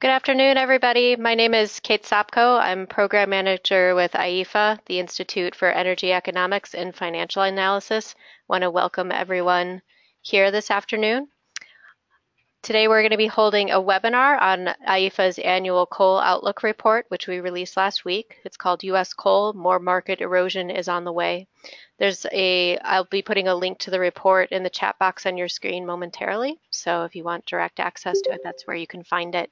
Good afternoon, everybody. My name is Kate Sopko. I'm Program Manager with IEEFA, the Institute for Energy Economics and Financial Analysis. I want to welcome everyone here this afternoon. Today we're going to be holding a webinar on IEEFA's annual coal outlook report, which we released last week. It's called U.S. Coal, More Market Erosion is on the Way. I'll be putting a link to the report in the chat box on your screen momentarily. So if you want direct access to it, that's where you can find it.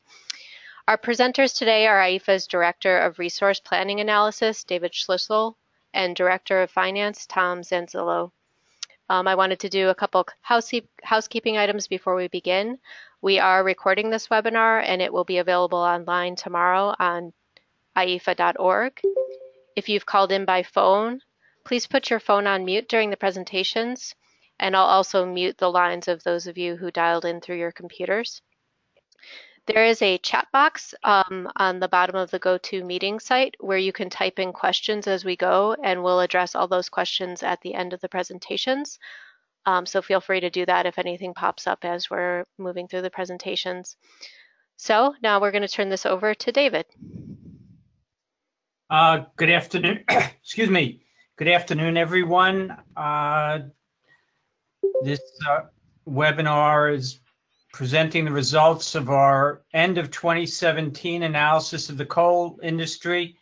Our presenters today are IEEFA's Director of Resource Planning Analysis, David Schlissel, and Director of Finance, Tom Sanzillo. I wanted to do a couple housekeeping items before we begin. We are recording this webinar and it will be available online tomorrow on IEEFA.org. If you've called in by phone, please put your phone on mute during the presentations, and I'll also mute the lines of those of you who dialed in through your computers. There is a chat box on the bottom of the GoToMeeting site where you can type in questions as we go, and we'll address all those questions at the end of the presentations. So feel free to do that if anything pops up as we're moving through the presentations. So now we're going to turn this over to David. Good afternoon. Excuse me. Good afternoon, everyone. This webinar is presenting the results of our end of 2017 analysis of the coal industry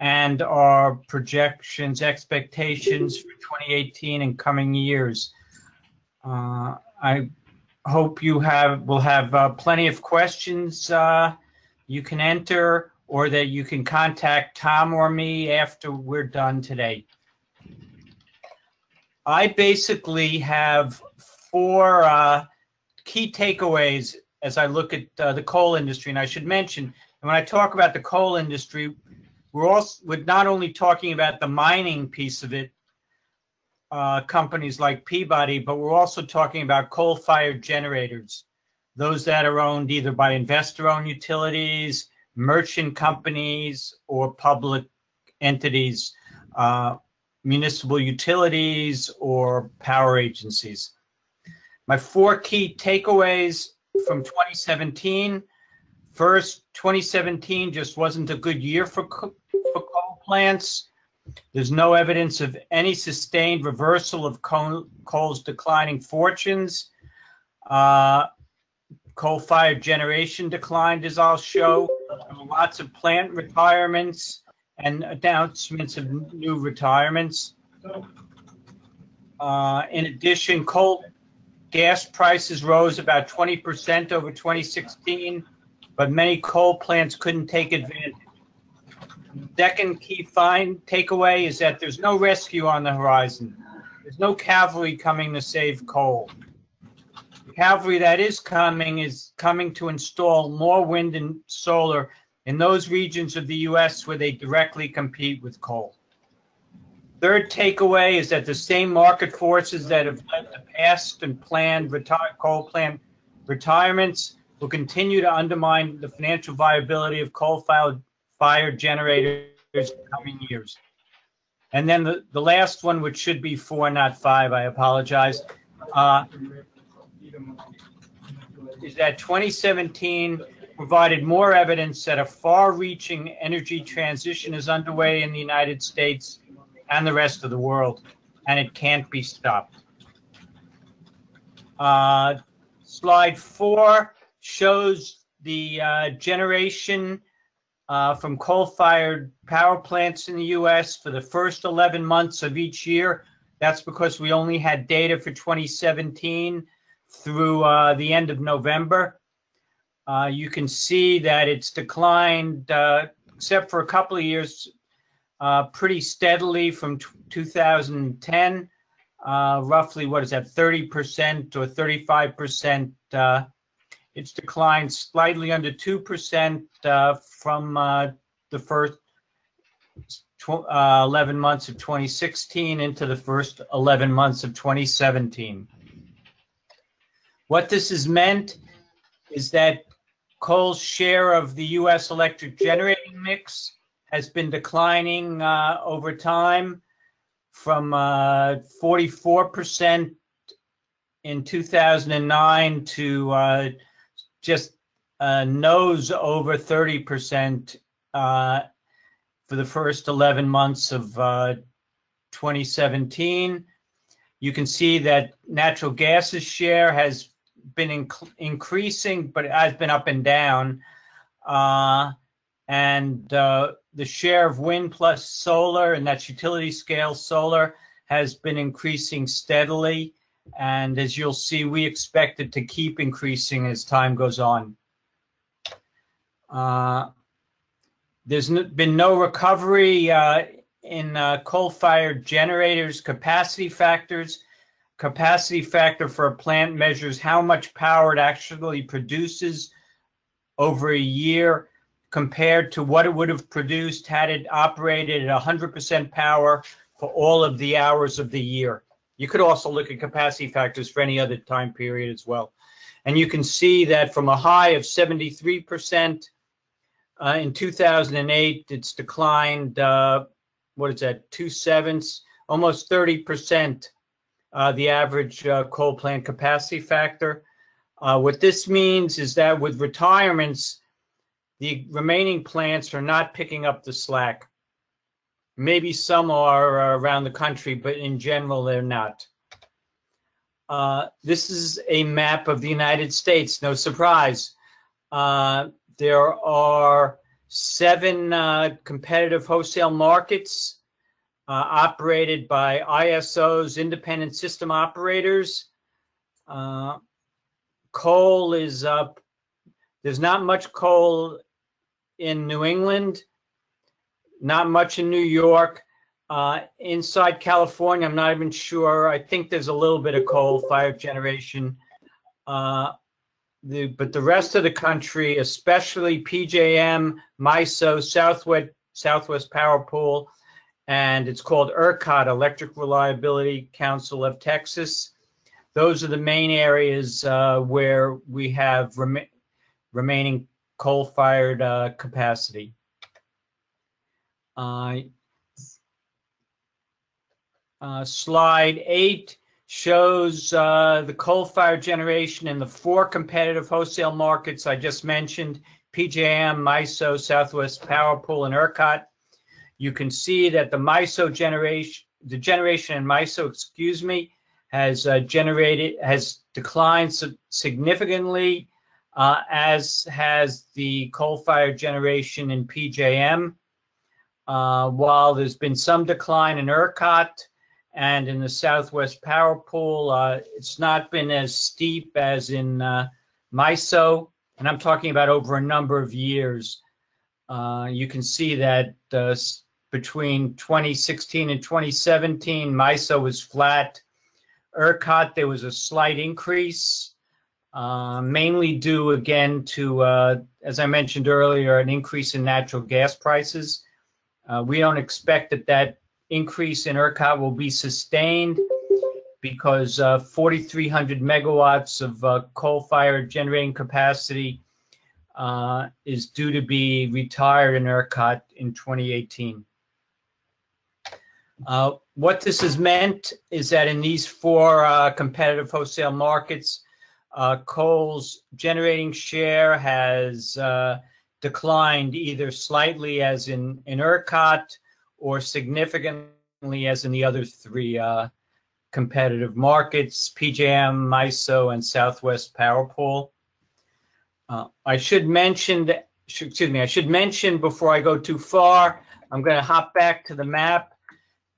and our projections, expectations for 2018 and coming years. I hope you will have plenty of questions you can enter, or that you can contact Tom or me after we're done today. I basically have four key takeaways as I look at the coal industry. And I should mention, when I talk about the coal industry, we're not only talking about the mining piece of it, companies like Peabody, but we're also talking about coal-fired generators, those that are owned either by investor-owned utilities, merchant companies, or public entities, municipal utilities, or power agencies. My four key takeaways from 2017. First, 2017 just wasn't a good year for coal plants. There's no evidence of any sustained reversal of coal's declining fortunes. Coal-fired generation declined, as I'll show. Lots of plant retirements and announcements of new retirements. In addition, gas prices rose about 20% over 2016, but many coal plants couldn't take advantage. Second key takeaway is that there's no rescue on the horizon. There's no cavalry coming to save coal. The cavalry that is coming to install more wind and solar in those regions of the U.S. where they directly compete with coal. Third takeaway is that the same market forces that have led to past and planned coal plant retirements will continue to undermine the financial viability of coal-fired generators in the coming years. And then the last one, which should be 4, not 5, I apologize, is that 2017 provided more evidence that a far-reaching energy transition is underway in the United States and the rest of the world, and it can't be stopped. Slide 4 shows the generation from coal-fired power plants in the U.S. for the first 11 months of each year. That's because we only had data for 2017 through the end of November. You can see that it's declined, except for a couple of years, pretty steadily from 2010, roughly, what is that, 30% or 35%. It's declined slightly under 2% from the first 11 months of 2016 into the first 11 months of 2017. What this has meant is that coal's share of the U.S. electric generating mix has been declining over time from 44% in 2009 to just nose over 30% for the first 11 months of 2017. You can see that natural gas's share has been increasing, but it has been up and down. The share of wind plus solar, and that's utility scale solar, has been increasing steadily. And as you'll see, we expect it to keep increasing as time goes on. There's been no recovery in coal-fired generators' capacity factors. Capacity factor for a plant measures how much power it actually produces over a year compared to what it would have produced had it operated at 100% power for all of the hours of the year. You could also look at capacity factors for any other time period as well. And you can see that from a high of 73% in 2008, it's declined, 2/7, almost 30%, the average coal plant capacity factor. What this means is that with retirements, the remaining plants are not picking up the slack. Maybe some are around the country, but in general, they're not. This is a map of the United States, no surprise. There are 7 competitive wholesale markets operated by ISOs, independent system operators. Coal is up. There's not much coal in New England, not much in New York. Inside California, I'm not even sure. I think there's a little bit of coal-fired generation. But the rest of the country, especially PJM, MISO, Southwest Power Pool, and it's called ERCOT, Electric Reliability Council of Texas. Those are the main areas where we have remaining coal-fired capacity. Slide 8 shows the coal-fired generation in the 4 competitive wholesale markets I just mentioned, PJM, MISO, Southwest Power Pool, and ERCOT. You can see that the generation in MISO, has declined significantly, as has the coal-fired generation in PJM. While there's been some decline in ERCOT and in the Southwest Power Pool, it's not been as steep as in MISO, and I'm talking about over a number of years. You can see that between 2016 and 2017, MISO was flat. ERCOT, there was a slight increase, mainly due again to, as I mentioned earlier, an increase in natural gas prices. We don't expect that increase in ERCOT will be sustained because 4,300 megawatts of coal-fired generating capacity is due to be retired in ERCOT in 2018. What this has meant is that in these 4 competitive wholesale markets, coal's generating share has declined either slightly as in ERCOT or significantly as in the other 3 competitive markets, PJM, MISO, and Southwest Power Pool. I should mention before I go too far, I'm going to hop back to the map.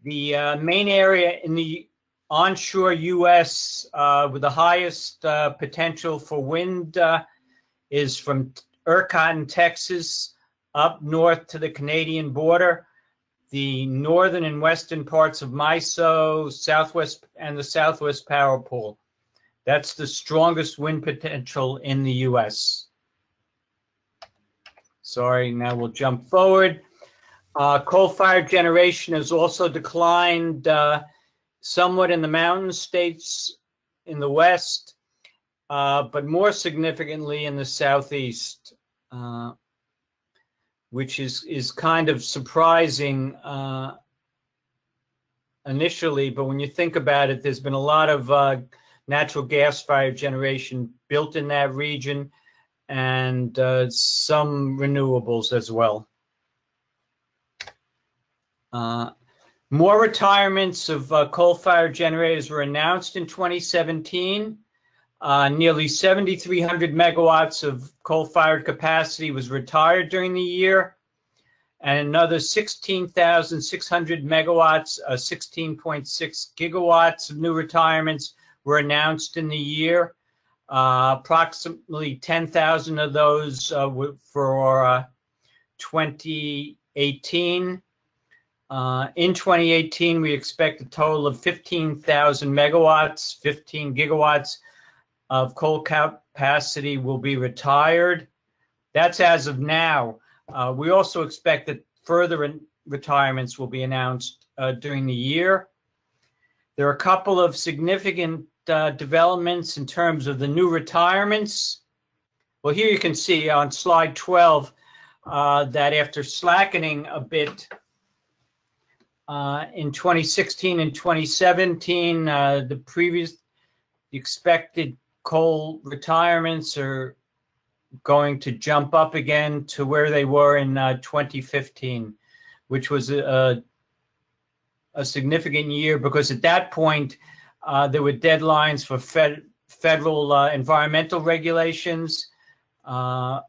The main area in the onshore U.S. With the highest potential for wind is from ERCOT in Texas up north to the Canadian border. The northern and western parts of MISO, Southwest, and the Southwest Power Pool. That's the strongest wind potential in the U.S. Sorry, now we'll jump forward. Coal-fired generation has also declined somewhat in the mountain states in the west, but more significantly in the southeast, which is kind of surprising initially, but when you think about it, there's been a lot of natural gas-fired generation built in that region, and some renewables as well. More retirements of coal-fired generators were announced in 2017. Nearly 7,300 megawatts of coal-fired capacity was retired during the year, and another 16,600 megawatts, 16.6 gigawatts of new retirements were announced in the year. Approximately 10,000 of those were for 2018. In 2018, we expect a total of 15,000 megawatts, 15 gigawatts of coal capacity will be retired. That's as of now. We also expect that further retirements will be announced during the year. There are a couple of significant developments in terms of the new retirements. Well, here you can see on slide 12 that after slackening a bit in 2016 and 2017, the expected coal retirements are going to jump up again to where they were in 2015, which was a significant year because at that point there were deadlines for federal environmental regulations. But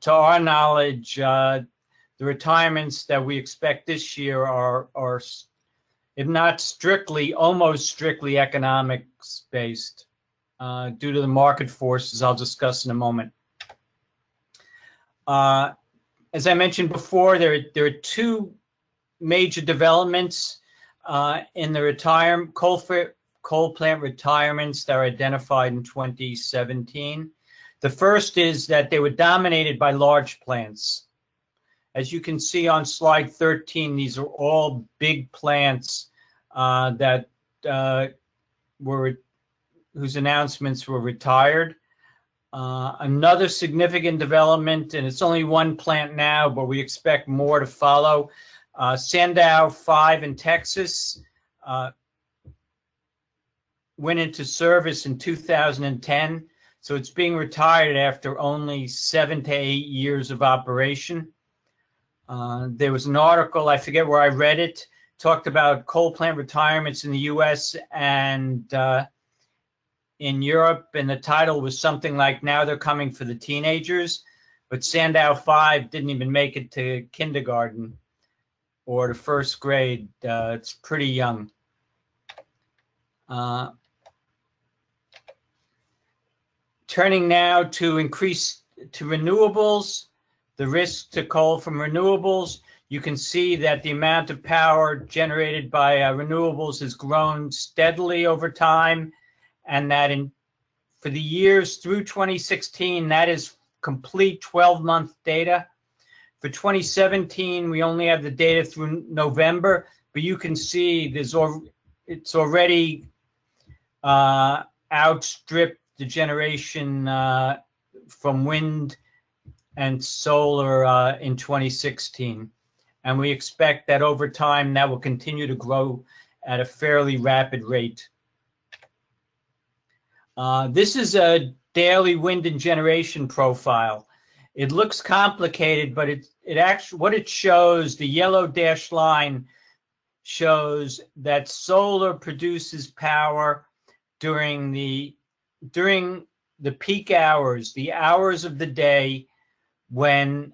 to our knowledge, the retirements that we expect this year are if not strictly, almost strictly economics based. Due to the market forces I'll discuss in a moment. As I mentioned before, there are two major developments in the coal plant retirements that are identified in 2017. The first is that they were dominated by large plants. As you can see on slide 13, these are all big plants that whose announcements were retired. Another significant development, and it's only one plant now, but we expect more to follow. Sandow 5 in Texas went into service in 2010, so it's being retired after only 7 to 8 years of operation. There was an article, I forget where I read it, talked about coal plant retirements in the U.S. and in Europe, and the title was something like "Now They're Coming for the Teenagers," but Sandow 5 didn't even make it to kindergarten or to first grade. It's pretty young. Turning now to renewables, the risk to coal from renewables, you can see that the amount of power generated by renewables has grown steadily over time, and that for the years through 2016, that is complete 12-month data. For 2017, we only have the data through November, but you can see it's already outstripped the generation from wind and solar in 2016. And we expect that over time, that will continue to grow at a fairly rapid rate. This is a daily wind and generation profile. It looks complicated, but it actually, what it shows, the yellow dashed line shows that solar produces power during the peak hours, the hours of the day when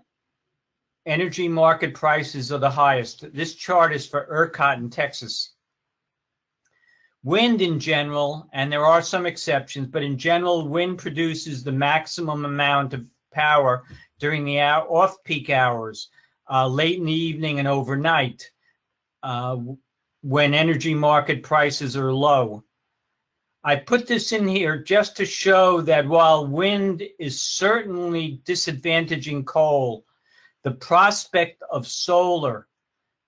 energy market prices are the highest. This chart is for ERCOT in Texas. Wind in general, and there are some exceptions, but in general, wind produces the maximum amount of power during the off-peak hours, late in the evening and overnight, when energy market prices are low. I put this in here just to show that while wind is certainly disadvantaging coal, the prospect of solar,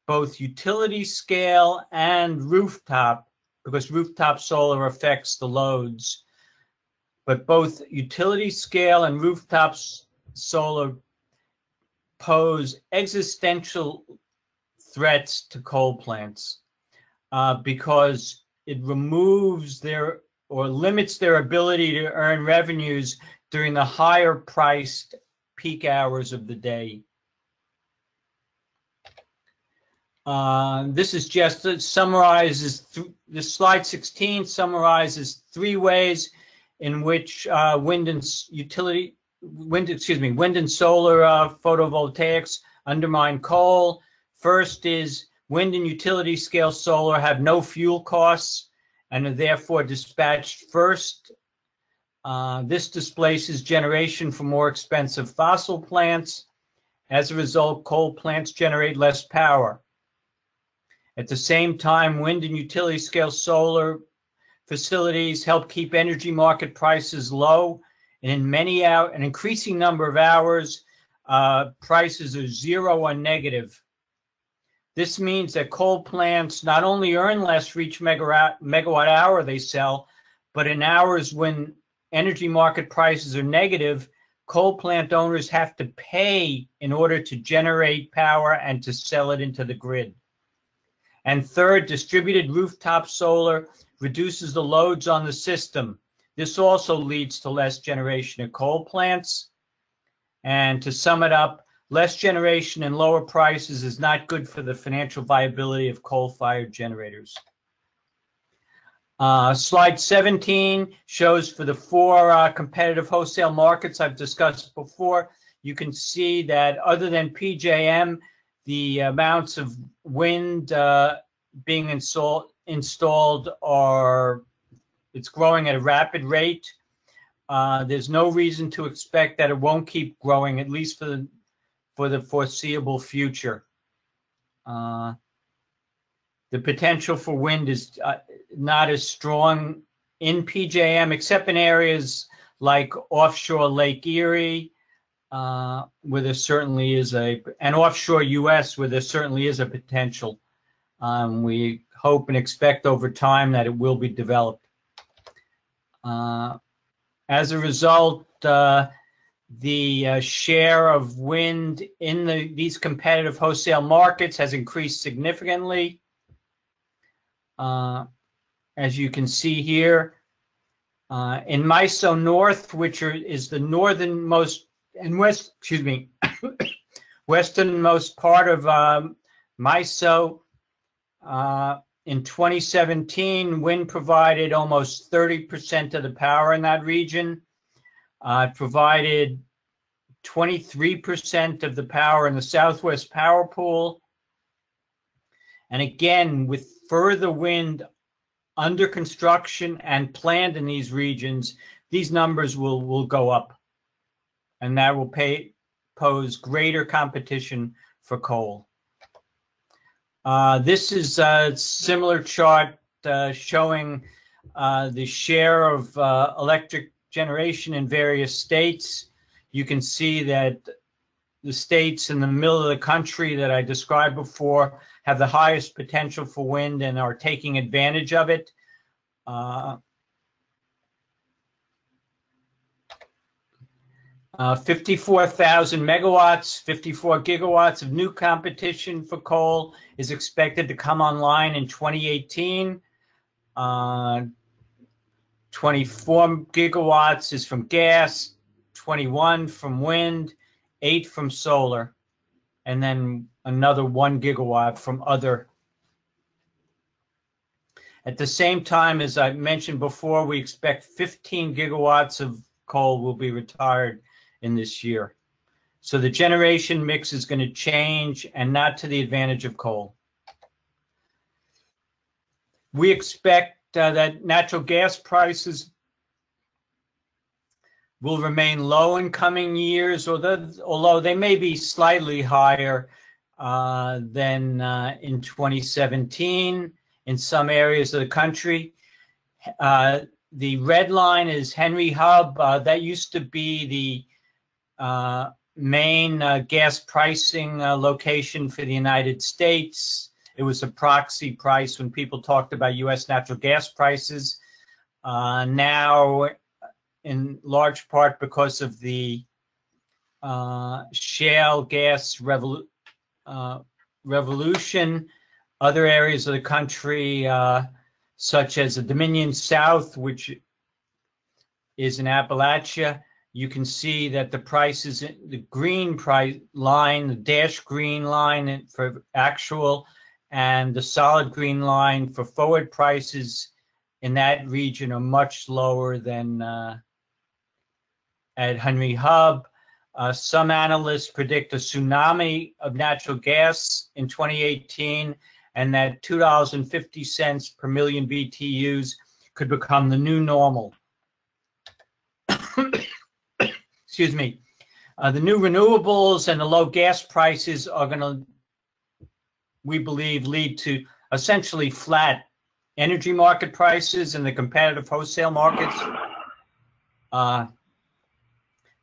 both utility scale and rooftop, because rooftop solar affects the loads, but both utility scale and rooftop solar pose existential threats to coal plants because it removes or limits their ability to earn revenues during the higher priced peak hours of the day. This is just summarizes this slide 16 summarizes 3 ways in which wind and solar photovoltaics undermine coal. First is wind and utility scale solar have no fuel costs and are therefore dispatched first. This displaces generation from more expensive fossil plants. As a result, coal plants generate less power. At the same time, wind and utility scale solar facilities help keep energy market prices low, and in an increasing number of hours, prices are zero or negative. This means that coal plants not only earn less for each megawatt hour they sell, but in hours when energy market prices are negative, coal plant owners have to pay in order to generate power and to sell it into the grid. And third, distributed rooftop solar reduces the loads on the system. This also leads to less generation at coal plants. And to sum it up, less generation and lower prices is not good for the financial viability of coal-fired generators. Slide 17 shows for the 4 competitive wholesale markets I've discussed before. You can see that other than PJM, the amounts of wind being installed it's growing at a rapid rate. There's no reason to expect that it won't keep growing, at least for the foreseeable future. The potential for wind is not as strong in PJM, except in areas like offshore Lake Erie, where there certainly is and offshore US, where there certainly is a potential. We hope and expect over time that it will be developed. As a result, the share of wind in these competitive wholesale markets has increased significantly. As you can see here, in MISO North, which is the northernmost and westernmost part of MISO, in 2017, wind provided almost 30% of the power in that region. It provided 23% of the power in the Southwest Power Pool. And again, with further wind under construction and planned in these regions, these numbers will go up. And that will pose greater competition for coal. This is a similar chart showing the share of electric generation in various states. You can see that the states in the middle of the country that I described before have the highest potential for wind and are taking advantage of it. 54,000 megawatts, 54 gigawatts of new competition for coal is expected to come online in 2018. 24 gigawatts is from gas, 21 from wind, 8 from solar, and then another 1 gigawatt from other. At the same time, as I mentioned before, we expect 15 gigawatts of coal will be retired in this year. So the generation mix is going to change, and not to the advantage of coal. We expect that natural gas prices will remain low in coming years, although they may be slightly higher than in 2017 in some areas of the country. The red line is Henry Hub. That used to be the main gas pricing location for the United States. It was a proxy price when people talked about U.S. natural gas prices. Now, in large part because of the shale gas revolution, other areas of the country, such as the Dominion South, which is in Appalachia, you can see that the prices, the green price line, the dash green line for actual, and the solid green line for forward prices in that region are much lower than at Henry Hub. Some analysts predict a tsunami of natural gas in 2018, and that $2.50 per million BTUs could become the new normal. Excuse me. The new renewables and the low gas prices are going to, we believe, lead to essentially flat energy market prices in the competitive wholesale markets.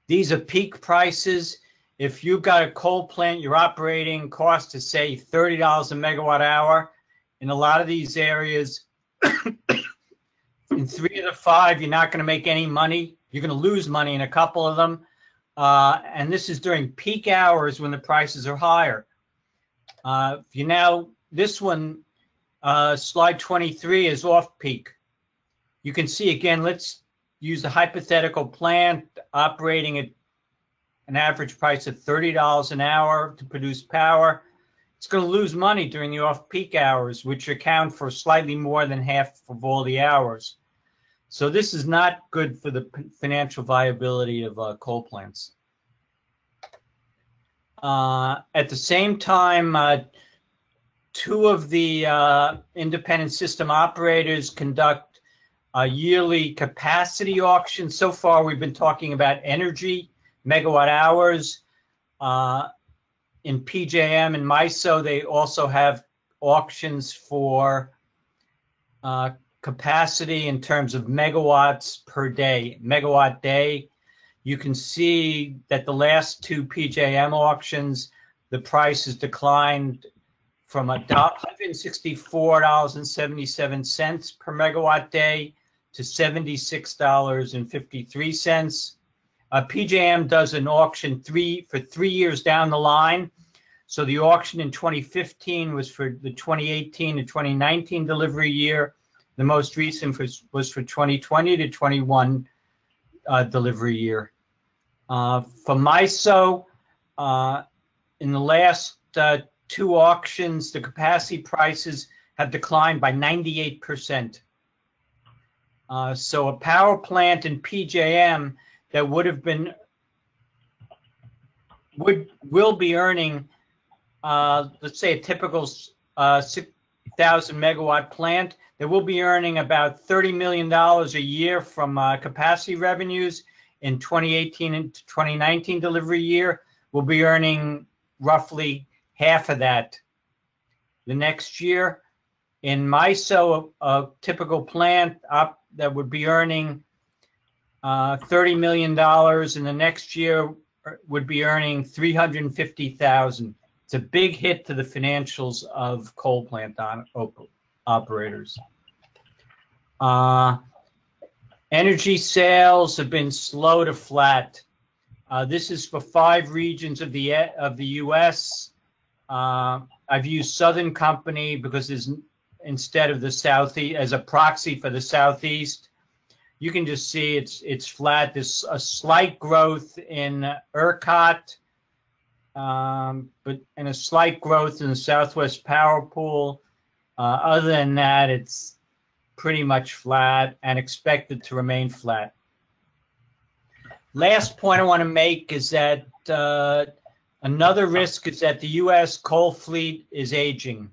These are peak prices. If you've got a coal plant, your operating cost is, say, $30 a megawatt hour. In a lot of these areas, in 3 of the 5, you're not going to make any money. You're going to lose money in a couple of them. And this is during peak hours when the prices are higher. This one, slide 23, is off peak. You can see, again, let's use the hypothetical plant operating at an average price of $30 an hour to produce power. It's going to lose money during the off-peak hours, which account for slightly more than half of all the hours. So this is not good for the financial viability of coal plants. At the same time, 2 of the independent system operators conduct yearly capacity auctions. So far, we've been talking about energy, megawatt hours. In PJM and MISO, they also have auctions for capacity in terms of megawatts per day, megawatt day. You can see that the last 2 PJM auctions, the price has declined from $164.77 per megawatt day to $76.53. PJM does an auction for 3 years down the line. So the auction in 2015 was for the 2018 to 2019 delivery year. The most recent was for 2020 to 21 delivery year. For MISO, in the last 2 auctions, the capacity prices have declined by 98%. So a power plant in PJM that will be earning, let's say, a typical 6,000 megawatt plant, that will be earning about $30 million a year from capacity revenues in 2018 and 2019 delivery year, will be earning roughly half of that the next year. In MISO, a typical plant that would be earning $30 million in the next year would be earning $350,000. It's a big hit to the financials of coal plant operators. Energy sales have been slow to flat. This is for 5 regions of the U.S. I've used Southern Company because there's, instead of the Southeast, as a proxy for the Southeast. You can just see it's flat. There's a slight growth in ERCOT, and a slight growth in the Southwest Power Pool. Other than that, it's pretty much flat and expected to remain flat. Last point I want to make is that another risk is that the U.S. coal fleet is aging.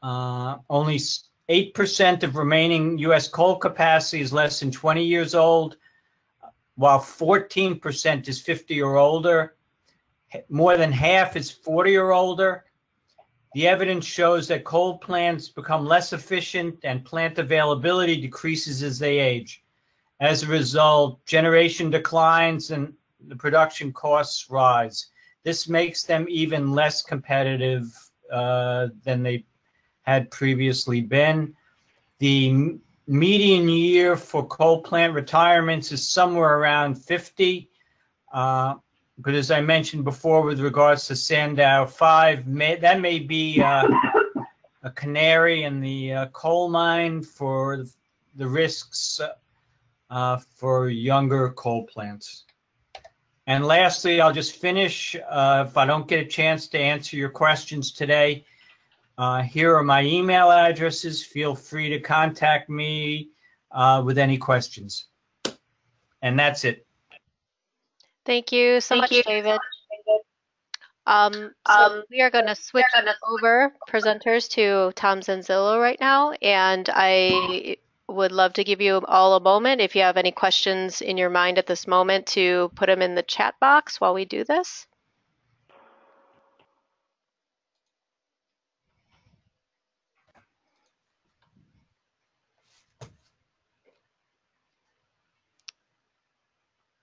Only 8% of remaining U.S. coal capacity is less than 20 years old, while 14% is 50 or older. More than half is 40 or older. The evidence shows that coal plants become less efficient and plant availability decreases as they age. As a result, generation declines and the production costs rise. This makes them even less competitive than they had previously been. The median year for coal plant retirements is somewhere around 50. But as I mentioned before, with regards to Sandow 5, that may be a canary in the coal mine for the risks for younger coal plants. And lastly, I'll just finish. If I don't get a chance to answer your questions today, here are my email addresses. Feel free to contact me with any questions. And that's it. Thank you so much, David. So we are going to switch over presenters to Tom Sanzillo right now, and I would love to give you all a moment if you have any questions in your mind at this moment to put them in the chat box while we do this.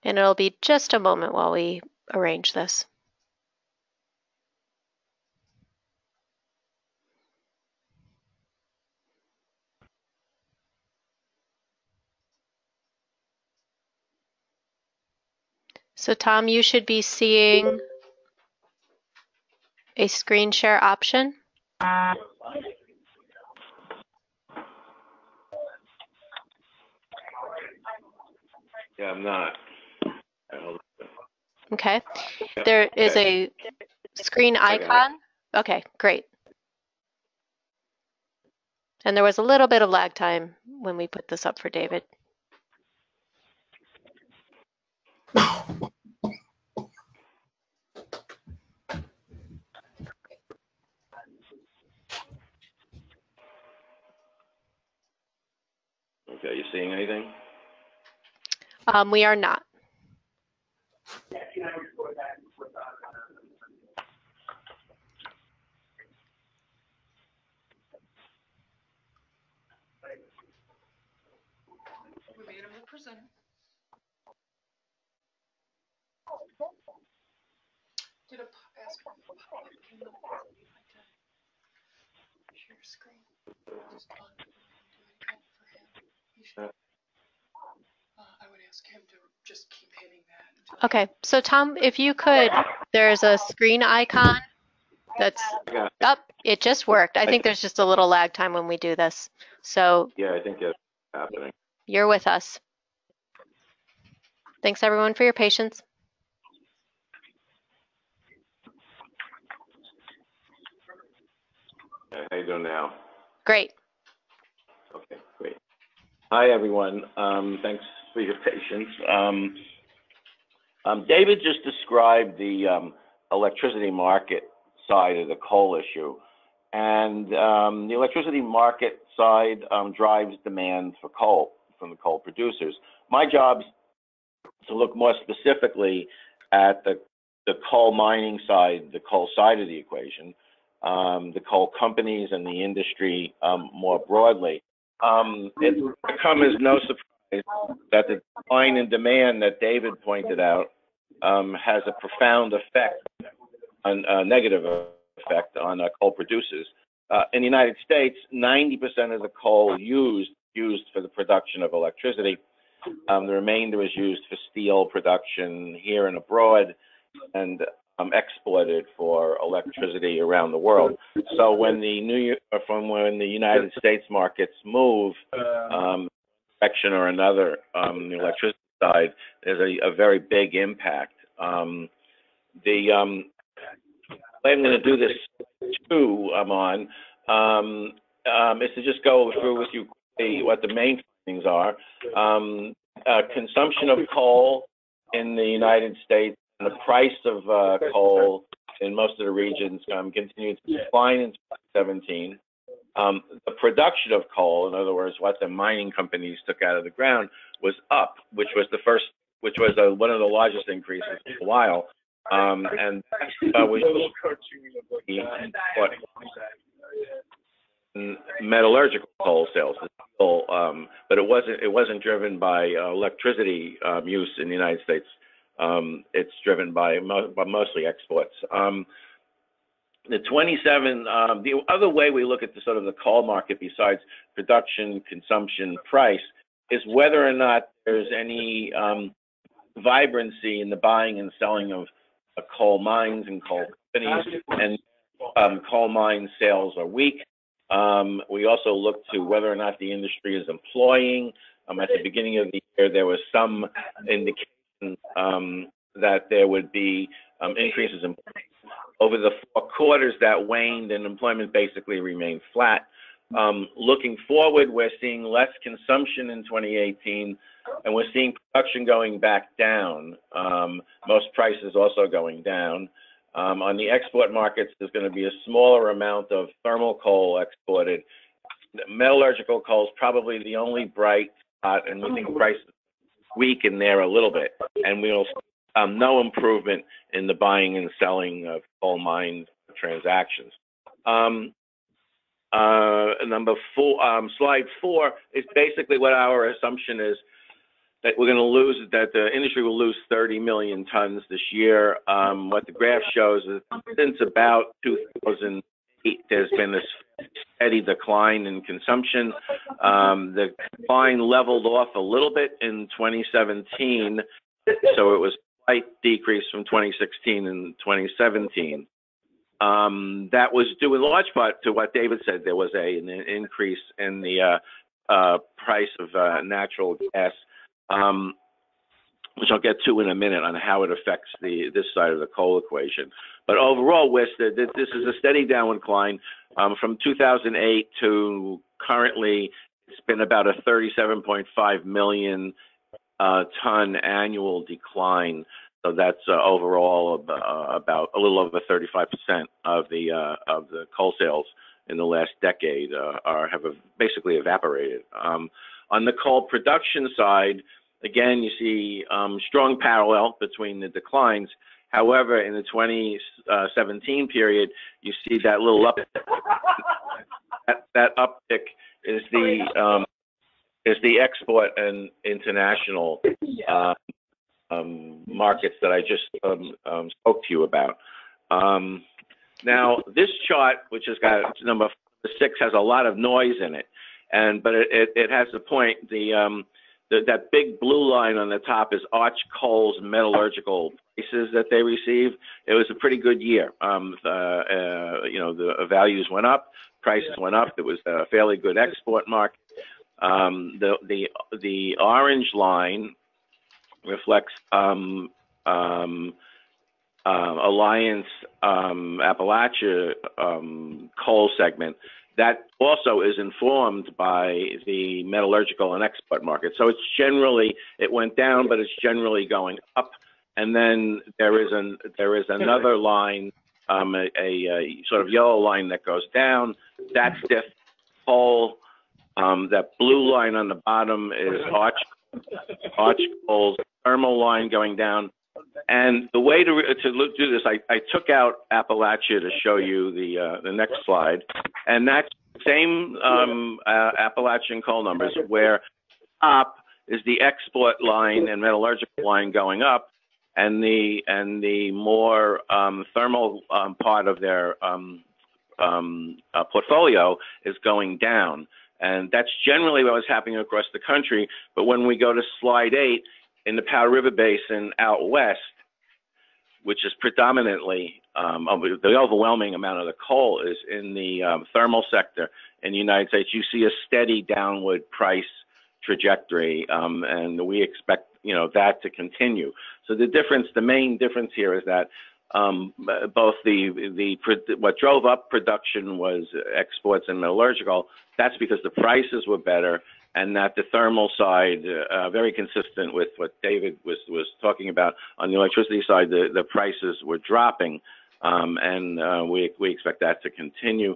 And it'll be just a moment while we arrange this. So Tom, you should be seeing a screen share option. Yeah, I'm not. Okay. There is a screen icon. Okay, great. And there was a little bit of lag time when we put this up for David. Okay, you seeing anything? We are not. We made him the presenter. Did a ask for a pop-up came up? You'd like to share screen? Just on do it again for him. He should. I would ask him to just keep hitting that. Okay, so Tom, if you could, there's a screen icon that's up. It just worked. I think there's just a little lag time when we do this. So Yeah, I think that's happening. you're with us. Thanks everyone for your patience. Okay, how you doing now? Great. Okay, great. Hi, everyone. Thanks for your patience. David just described the electricity market side of the coal issue. And the electricity market side drives demand for coal from the coal producers. My job's to look more specifically at the coal mining side, the coal side of the equation, the coal companies and the industry more broadly. It's come as no surprise that the decline in demand that David pointed out has a profound effect, a negative effect on coal producers. In the United States, 90% of the coal used for the production of electricity. The remainder is used for steel production here and abroad, and exported for electricity around the world. So when the United States markets move direction or another, the electricity side, there's a very big impact. The way I'm going to do this too, I'm on, is to just go through with you what the main things are. Consumption of coal in the United States and the price of coal in most of the regions continued to decline in 2017. The production of coal, in other words, what the mining companies took out of the ground, was up, which was one of the largest increases in a while. And metallurgical coal sales, but it wasn't driven by electricity use in the United States. It's driven by mostly exports. The other way we look at the sort of the coal market besides production, consumption, price is whether or not there's any vibrancy in the buying and selling of coal mines and coal companies, and coal mine sales are weak. We also look to whether or not the industry is employing. At the beginning of the year, there was some indication that there would be increases in over the 4 quarters that waned, and employment basically remained flat. Looking forward, we're seeing less consumption in 2018, and we're seeing production going back down. Most prices also going down. On the export markets, there's going to be a smaller amount of thermal coal exported. Metallurgical coal is probably the only bright spot, and we think prices weaken there a little bit, and we'll no improvement in the buying and selling of coal mine transactions. Number 4, slide 4 is basically what our assumption is, that we're going to lose, that the industry will lose 30 million tons this year. What the graph shows is since about 2008, there's been this steady decline in consumption. The decline leveled off a little bit in 2017, so it was a slight decrease from 2016 and 2017. That was due in large part to what David said. There was an increase in the price of natural gas, which I'll get to in a minute on how it affects this side of the coal equation. But overall, this is a steady downward climb. From 2008 to currently, it's been about a 37.5 million ton annual decline. So that's overall about a little over 35% of the coal sales in the last decade have basically evaporated. On the coal production side, again, you see strong parallel between the declines. However, in the 2017 period, you see that little uptick. That uptick is the export and international markets that I just spoke to you about. Now, this chart, which has got number 6, has a lot of noise in it, but it has a point. That big blue line on the top is Arch Coal's metallurgical prices that they receive. It was a pretty good year. The values went up, prices went up. It was a fairly good export market. The orange line reflects Alliance Appalachia coal segment. That also is informed by the metallurgical and export market. So it's generally, it went down, but it's generally going up. And then there is another line, a sort of yellow line that goes down. That's stiff coal. That blue line on the bottom is Arch Coal's thermal line going down. And the way to do this, I took out Appalachia to show you the next slide, and that's the same Appalachian coal numbers, where top is the export line and metallurgical line going up, and the more thermal part of their portfolio is going down. And that's generally what was happening across the country. But when we go to slide 8, in the Powder River Basin out west, which is predominantly, the overwhelming amount of the coal is in the thermal sector in the United States, you see a steady downward price trajectory, and we expect, that to continue. So the main difference here is that both what drove up production was exports and metallurgical. That's because the prices were better, and that the thermal side, very consistent with what David was talking about on the electricity side, the prices were dropping, and we expect that to continue.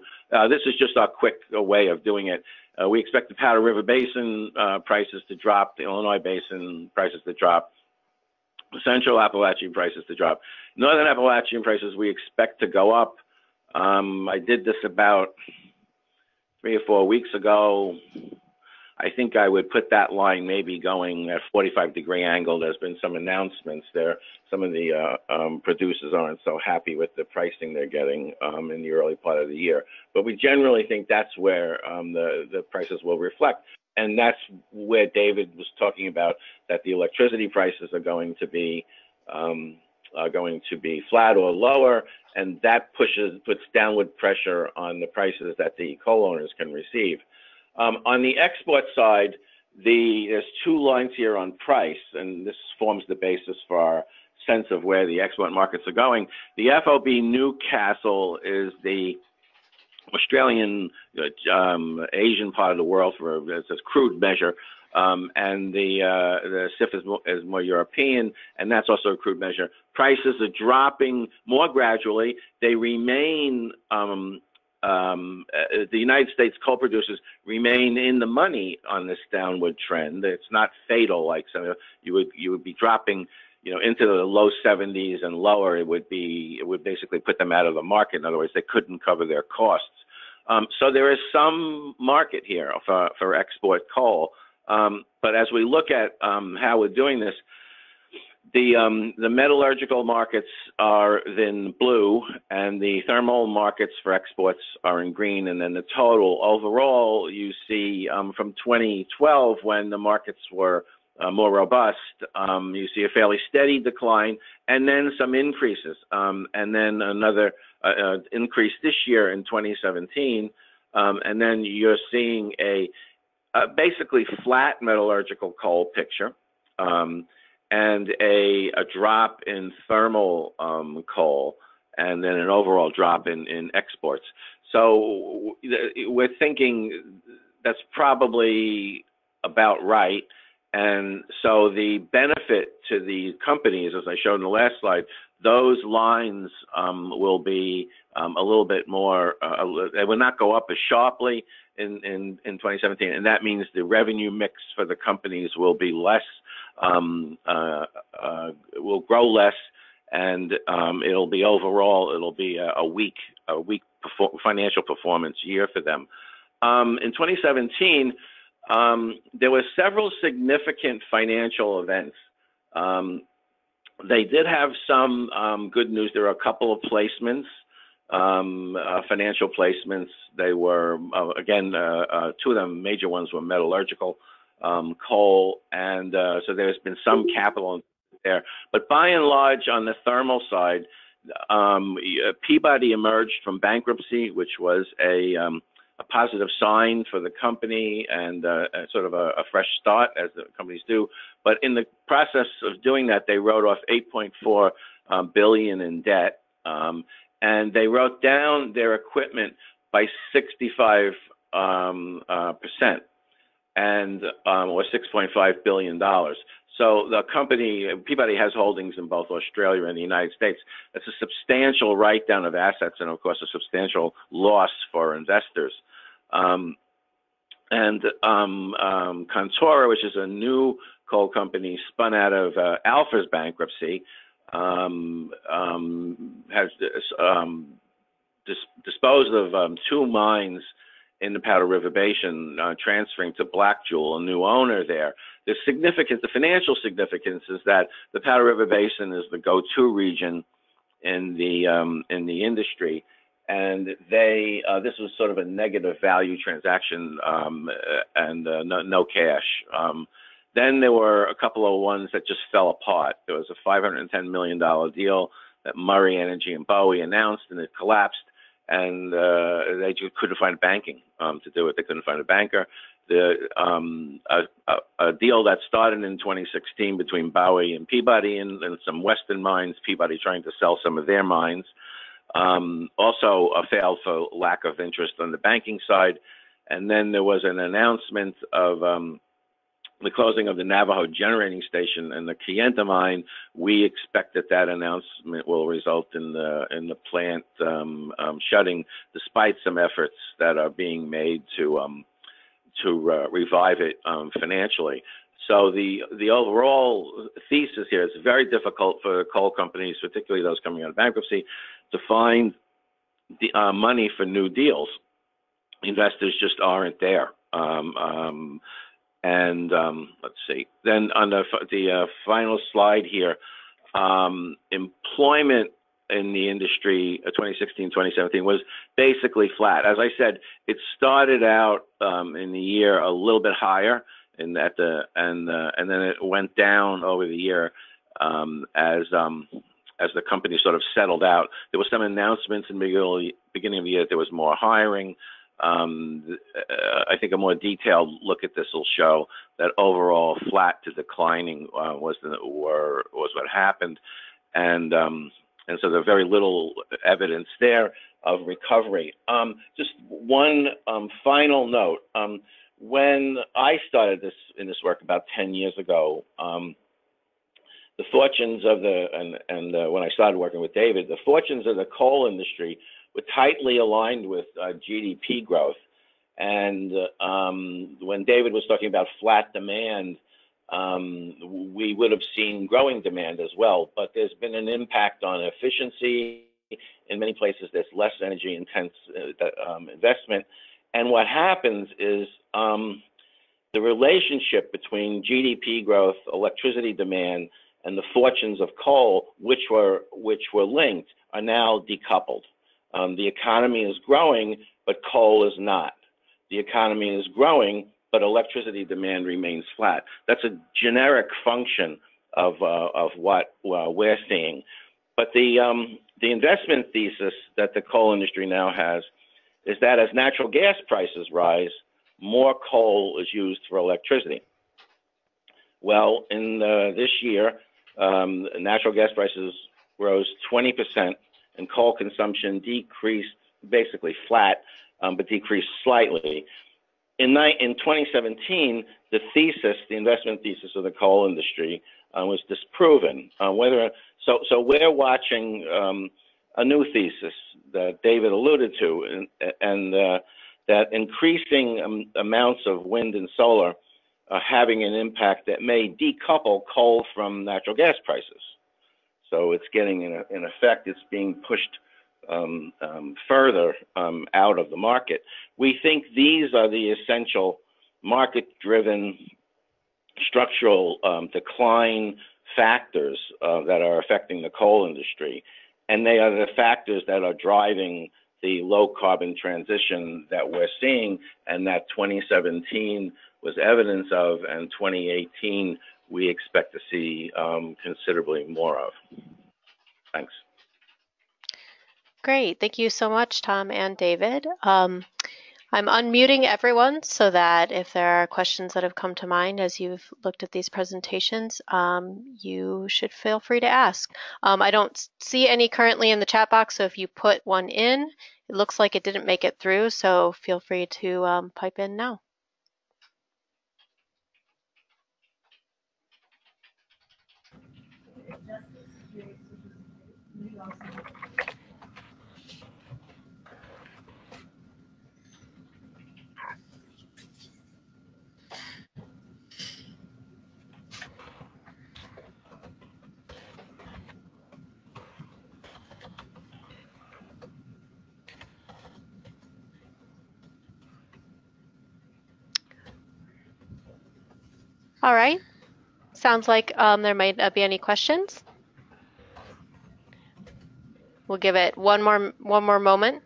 This is just our quick way of doing it. We expect the Powder River Basin prices to drop, the Illinois Basin prices to drop, the Central Appalachian prices to drop. Northern Appalachian prices we expect to go up. I did this about 3 or 4 weeks ago. I think I would put that line maybe going at 45-degree angle. There's been some announcements there. Some of the producers aren't so happy with the pricing they're getting in the early part of the year. But we generally think that's where the prices will reflect. And that's where David was talking about, that the electricity prices are going to be flat or lower, and that puts downward pressure on the prices that the coal owners can receive. On the export side, there's 2 lines here on price, and this forms the basis for our sense of where the export markets are going. The FOB Newcastle is the Australian, Asian part of the world for it's a crude measure, and the CIF is more European, and that's also a crude measure. Prices are dropping more gradually. They remain. The United States coal producers remain in the money on this downward trend. It's not fatal like some. You would be dropping, into the low 70s and lower. It would basically put them out of the market. In other words, they couldn't cover their costs. So there is some market here for export coal. But as we look at how we're doing this, the metallurgical markets are in blue, and the thermal markets for exports are in green. And then the total overall, you see from 2012, when the markets were more robust, you see a fairly steady decline, and then some increases, and then another increase this year in 2017, and then you're seeing a basically flat metallurgical coal picture, and a drop in thermal coal, and then an overall drop in exports. So we're thinking that's probably about right. And so the benefit to the companies, as I showed in the last slide, those lines will be a little bit more, they will not go up as sharply in 2017. And that means the revenue mix for the companies will be less, will grow less, and it'll be a weak financial performance year for them. In 2017, there were several significant financial events. They did have some good news. There were a couple of placements, financial placements. They were, again, two of them, major ones were metallurgical coal, and so there's been some capital there. But by and large, on the thermal side, Peabody emerged from bankruptcy, which was a positive sign for the company, and sort of a fresh start, as the companies do. But in the process of doing that, they wrote off $8.4 billion in debt, and they wrote down their equipment by 65%, and or $6.5 billion. So the company, Peabody, has holdings in both Australia and the United States. That's a substantial write-down of assets, and of course a substantial loss for investors. Contora, which is a new coal company spun out of Alpha's bankruptcy, has disposed of two mines in the Powder River Basin, transferring to Black Jewel, a new owner there. The financial significance is that the Powder River Basin is the go-to region in the industry, and this was sort of a negative value transaction, and no cash. Then there were a couple of ones that just fell apart. There was a $510 million deal that Murray Energy and Bowie announced, and it collapsed. And they just couldn't find banking to do it. They couldn't find a banker. A deal that started in 2016 between Bowie and Peabody and some Western mines, Peabody trying to sell some of their mines, also failed for lack of interest on the banking side. And then there was an announcement of the closing of the Navajo generating station and the Kayenta mine. We expect that announcement will result in the plant shutting, despite some efforts that are being made to revive it financially. So the overall thesis here is very difficult for coal companies, particularly those coming out of bankruptcy, to find the money for new deals. Investors just aren't there. Let's see. Then on the final slide here, employment in the industry 2016-2017 was basically flat. As I said, it started out in the year a little bit higher, and then it went down over the year as the company sort of settled out. There were some announcements in the beginning of the year that there was more hiring. I think a more detailed look at this will show that overall flat to declining was what happened. and so there's very little evidence there of recovery. Just one final note. When I started in this work about 10 years ago, the fortunes of when I started working with David, the fortunes of the coal industry were tightly aligned with GDP growth. And when David was talking about flat demand, we would have seen growing demand as well. But there's been an impact on efficiency. In many places, there's less energy intense investment. And what happens is the relationship between GDP growth, electricity demand, and the fortunes of coal, which were linked, are now decoupled. The economy is growing, but coal is not. The economy is growing, but electricity demand remains flat. That's a generic function of what we're seeing. But the investment thesis that the coal industry now has is that as natural gas prices rise, more coal is used for electricity. Well, in this year, natural gas prices rose 20%, and coal consumption decreased, basically flat, but decreased slightly. In 2017, the investment thesis of the coal industry was disproven. So we're watching a new thesis that David alluded to, and that increasing amounts of wind and solar are having an impact that may decouple coal from natural gas prices. So it's getting, in effect, it's being pushed further out of the market. We think these are the essential market-driven structural decline factors that are affecting the coal industry. And they are the factors that are driving the low carbon transition that we're seeing, and that 2017 was evidence of, and 2018 we expect to see considerably more of. Thanks. Great. Thank you so much, Tom and David. I'm unmuting everyone so that if there are questions that have come to mind as you've looked at these presentations, you should feel free to ask. I don't see any currently in the chat box, so if you put one in, it looks like it didn't make it through, so feel free to pipe in now. All right. Sounds like there might not be any questions. We'll give it one more moment.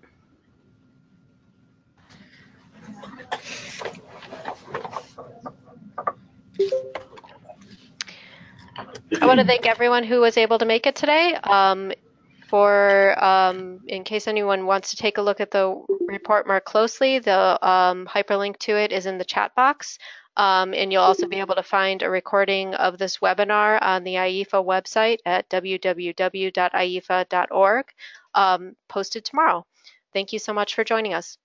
I want to thank everyone who was able to make it today. In case anyone wants to take a look at the report more closely, the hyperlink to it is in the chat box. And you'll also be able to find a recording of this webinar on the IEEFA website at www.IEEFA.org, posted tomorrow. Thank you so much for joining us.